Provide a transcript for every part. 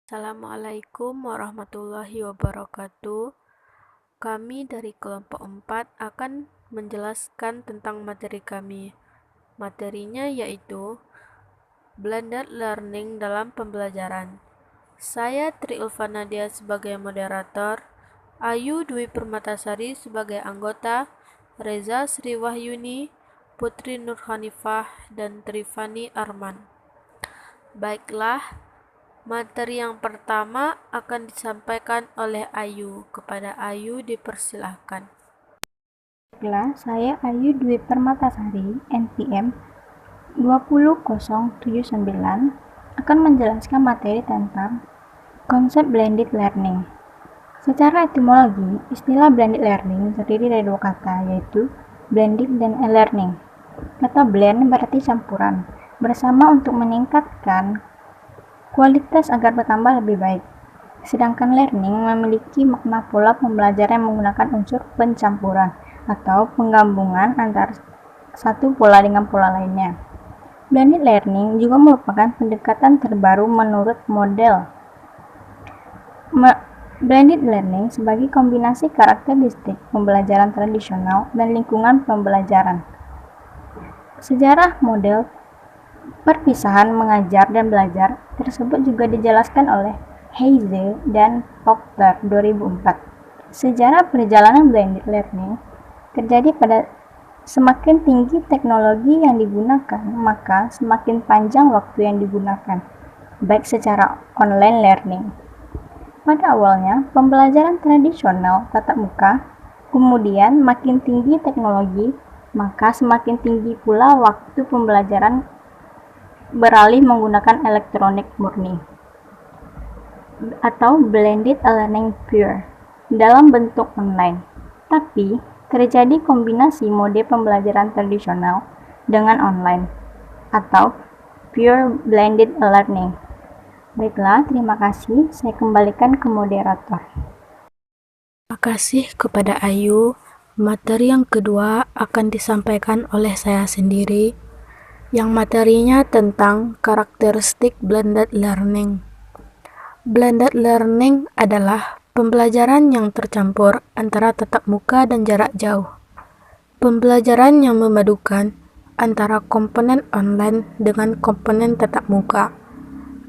Assalamualaikum warahmatullahi wabarakatuh. Kami dari kelompok 4 akan menjelaskan tentang materi kami. Materinya yaitu Blended Learning dalam pembelajaran. Saya Tri Ulfa Nadia sebagai moderator, Ayu Dwi Permatasari sebagai anggota, Reza Sri Wahyuni, Putri Nur Hanifah, dan Trifani Arman. Baiklah, materi yang pertama akan disampaikan oleh Ayu. Kepada Ayu dipersilahkan. Baiklah, saya Ayu Dwi Permatasari, NPM 20079, akan menjelaskan materi tentang konsep blended learning. Secara etimologi, istilah blended learning terdiri dari dua kata, yaitu blended dan e-learning. Kata blend berarti campuran, bersama untuk meningkatkan kualitas agar bertambah lebih baik. Sedangkan learning memiliki makna pola pembelajaran yang menggunakan unsur pencampuran atau penggabungan antara satu pola dengan pola lainnya. Blended learning juga merupakan pendekatan terbaru menurut model blended learning sebagai kombinasi karakteristik pembelajaran tradisional dan lingkungan pembelajaran. Sejarah model perpisahan mengajar dan belajar tersebut juga dijelaskan oleh Heise dan Proctor 2004. Sejarah perjalanan blended learning terjadi pada semakin tinggi teknologi yang digunakan, maka semakin panjang waktu yang digunakan, baik secara online learning. Pada awalnya, pembelajaran tradisional tatap muka, kemudian makin tinggi teknologi, maka semakin tinggi pula waktu pembelajaran beralih menggunakan elektronik murni atau blended learning pure dalam bentuk online. Tapi terjadi kombinasi mode pembelajaran tradisional dengan online atau pure blended learning. Baiklah, terima kasih. Saya kembalikan ke moderator. Terima kasih kepada Ayu. Materi yang kedua akan disampaikan oleh saya sendiri, yang materinya tentang karakteristik blended learning. Blended learning adalah pembelajaran yang tercampur antara tatap muka dan jarak jauh. Pembelajaran yang memadukan antara komponen online dengan komponen tatap muka.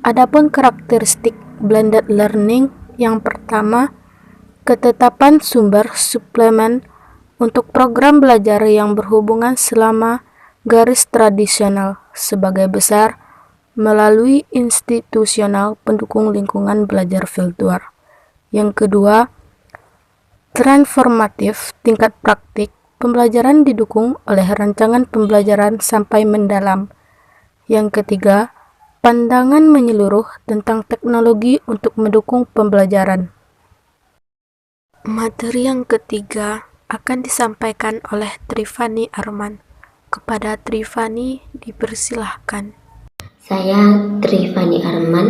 Adapun karakteristik blended learning yang pertama, ketetapan sumber suplemen untuk program belajar yang berhubungan selama garis tradisional sebagai besar melalui institusional pendukung lingkungan belajar virtual. Yang kedua, transformatif tingkat praktik pembelajaran didukung oleh rancangan pembelajaran sampai mendalam. Yang ketiga, pandangan menyeluruh tentang teknologi untuk mendukung pembelajaran. Materi yang ketiga akan disampaikan oleh Trifani Arman. Kepada Trifani dipersilahkan. Saya Trifani Arman,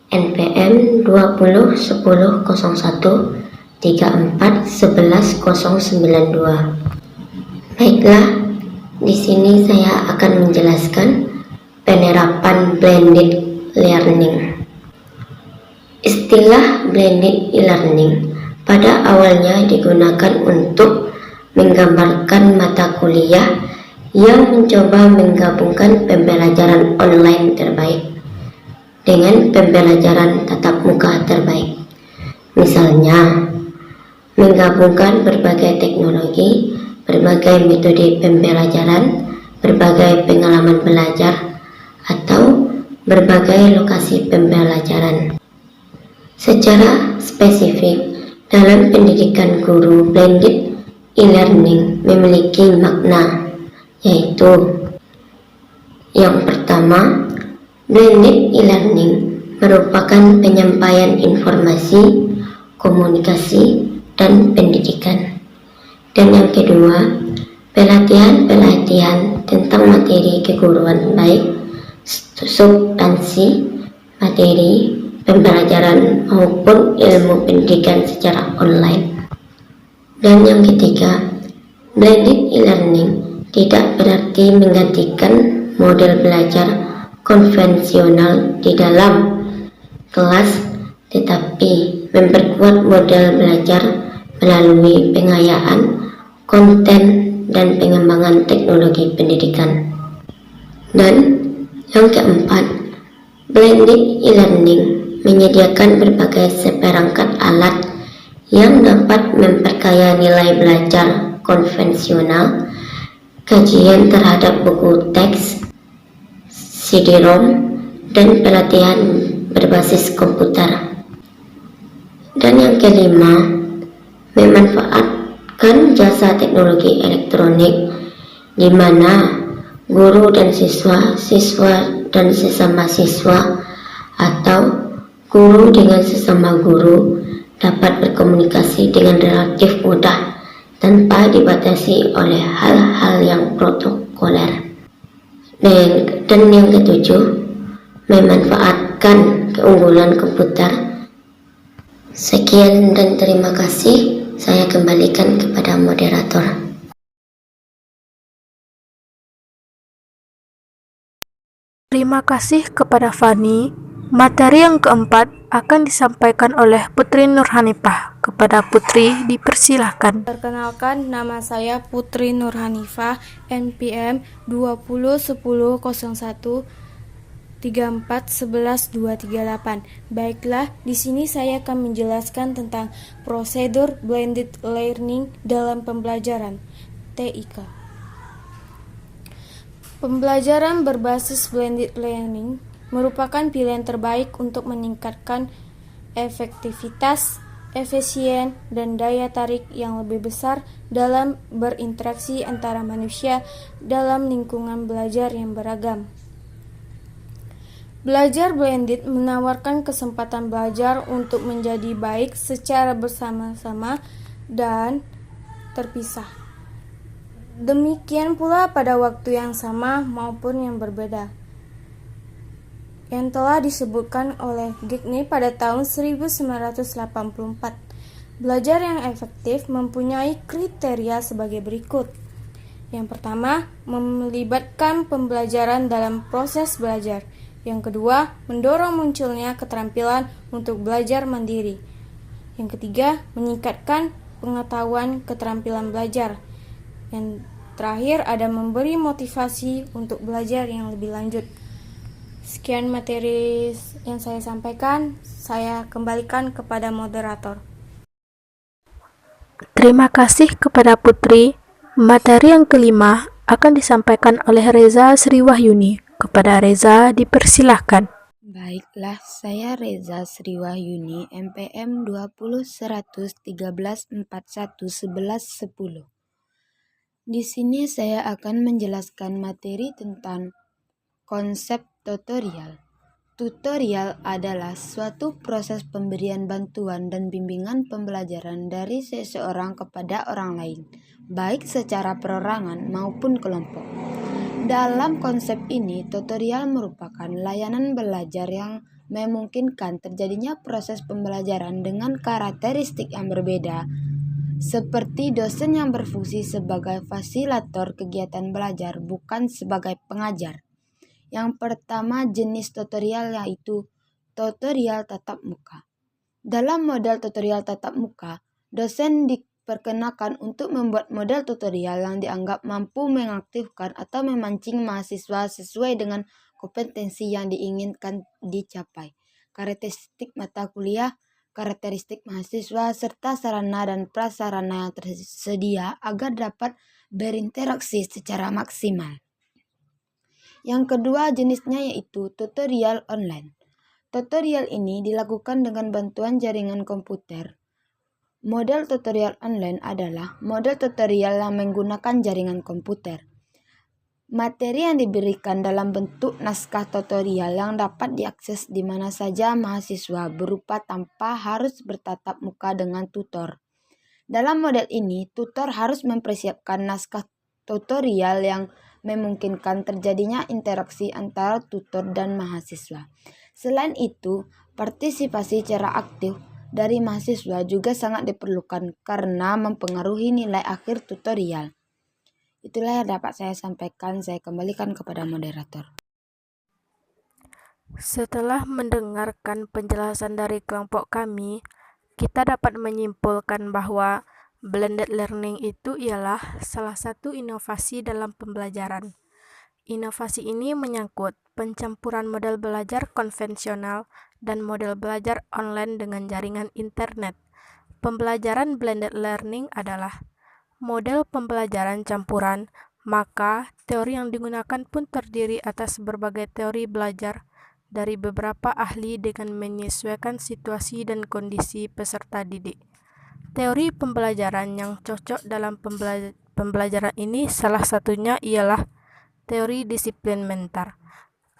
NPM 201001341192. Baiklah, di sini saya akan menjelaskan penerapan blended learning. Istilah blended e-learning pada awalnya digunakan untuk menggambarkan mata kuliah yang mencoba menggabungkan pembelajaran online terbaik dengan pembelajaran tatap muka terbaik. Misalnya, menggabungkan berbagai teknologi, berbagai metode pembelajaran, berbagai pengalaman belajar, atau berbagai lokasi pembelajaran. Secara spesifik, dalam pendidikan guru, blended e-learning memiliki makna, yaitu yang pertama, blended e-learning merupakan penyampaian informasi, komunikasi, dan pendidikan. Dan yang kedua, pelatihan tentang materi keguruan baik substansi materi pembelajaran maupun ilmu pendidikan secara online. Dan yang ketiga, blended e-learning tidak berarti menggantikan model belajar konvensional di dalam kelas, tetapi memperkuat model belajar melalui pengayaan konten dan pengembangan teknologi pendidikan. Dan yang keempat, blended e-learning menyediakan berbagai seperangkat alat yang dapat memperkaya nilai belajar konvensional, kajian terhadap buku teks, CD-ROM, dan pelatihan berbasis komputer. Dan yang kelima, memanfaatkan jasa teknologi elektronik di mana guru dan siswa, siswa dan sesama siswa, atau guru dengan sesama guru dapat berkomunikasi dengan relatif mudah tanpa dibatasi oleh hal-hal yang protokoler. Dan yang ketujuh, memanfaatkan keunggulan komputer. Sekian dan terima kasih. Saya kembalikan kepada moderator. Terima kasih kepada Fani. Materi yang keempat akan disampaikan oleh Putri Nurhanifah. Kepada Putri, dipersilahkan. Perkenalkan, nama saya Putri Nurhanifah, NPM 201001 3411238. Baiklah, di sini saya akan menjelaskan tentang prosedur blended learning dalam pembelajaran TIK. Pembelajaran berbasis blended learning merupakan pilihan terbaik untuk meningkatkan efektivitas, efisien, dan daya tarik yang lebih besar dalam berinteraksi antara manusia dalam lingkungan belajar yang beragam. Belajar blended menawarkan kesempatan belajar untuk menjadi baik secara bersama-sama dan terpisah. Demikian pula pada waktu yang sama maupun yang berbeda, yang telah disebutkan oleh Gignac pada tahun 1984. Belajar yang efektif mempunyai kriteria sebagai berikut. Yang pertama, melibatkan pembelajaran dalam proses belajar. Yang kedua, mendorong munculnya keterampilan untuk belajar mandiri. Yang ketiga, meningkatkan pengetahuan keterampilan belajar. Yang terakhir, ada memberi motivasi untuk belajar yang lebih lanjut. Sekian materi yang saya sampaikan, saya kembalikan kepada moderator. Terima kasih kepada Putri. Materi yang kelima akan disampaikan oleh Reza Sriwahyuni. Kepada Reza, dipersilahkan. Baiklah, saya Reza Sriwahyuni, MPM 20/113/41/11/10. Di sini saya akan menjelaskan materi tentang konsep tutorial. Tutorial adalah suatu proses pemberian bantuan dan bimbingan pembelajaran dari seseorang kepada orang lain, baik secara perorangan maupun kelompok. Dalam konsep ini, tutorial merupakan layanan belajar yang memungkinkan terjadinya proses pembelajaran dengan karakteristik yang berbeda, seperti dosen yang berfungsi sebagai fasilitator kegiatan belajar, bukan sebagai pengajar. Yang pertama jenis tutorial yaitu tutorial tatap muka. Dalam model tutorial tatap muka, dosen diperkenakan untuk membuat model tutorial yang dianggap mampu mengaktifkan atau memancing mahasiswa sesuai dengan kompetensi yang diinginkan dicapai, karakteristik mata kuliah, karakteristik mahasiswa, serta sarana dan prasarana yang tersedia agar dapat berinteraksi secara maksimal. Yang kedua jenisnya yaitu tutorial online. Tutorial ini dilakukan dengan bantuan jaringan komputer. Model tutorial online adalah model tutorial yang menggunakan jaringan komputer. Materi yang diberikan dalam bentuk naskah tutorial yang dapat diakses di mana saja mahasiswa berupa tanpa harus bertatap muka dengan tutor. Dalam model ini, tutor harus mempersiapkan naskah tutorial yang memungkinkan terjadinya interaksi antara tutor dan mahasiswa. Selain itu, partisipasi secara aktif dari mahasiswa juga sangat diperlukan karena mempengaruhi nilai akhir tutorial. Itulah yang dapat saya sampaikan. Saya kembalikan kepada moderator. Setelah mendengarkan penjelasan dari kelompok kami, kita dapat menyimpulkan bahwa blended learning itu ialah salah satu inovasi dalam pembelajaran. Inovasi ini menyangkut pencampuran model belajar konvensional dan model belajar online dengan jaringan internet. Pembelajaran blended learning adalah model pembelajaran campuran, maka teori yang digunakan pun terdiri atas berbagai teori belajar dari beberapa ahli dengan menyesuaikan situasi dan kondisi peserta didik. Teori pembelajaran yang cocok dalam pembelajaran ini salah satunya ialah teori disiplin mental,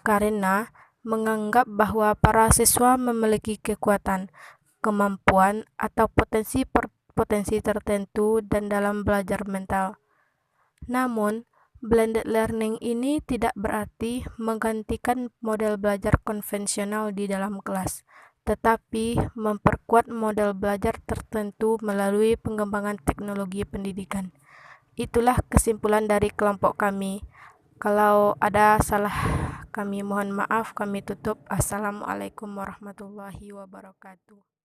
karena menganggap bahwa para siswa memiliki kekuatan, kemampuan, atau potensi tertentu dan dalam belajar mental. Namun, blended learning ini tidak berarti menggantikan model belajar konvensional di dalam kelas, tetapi memperkuat model belajar tertentu melalui pengembangan teknologi pendidikan. Itulah kesimpulan dari kelompok kami. Kalau ada salah, kami mohon maaf, kami tutup. Assalamualaikum warahmatullahi wabarakatuh.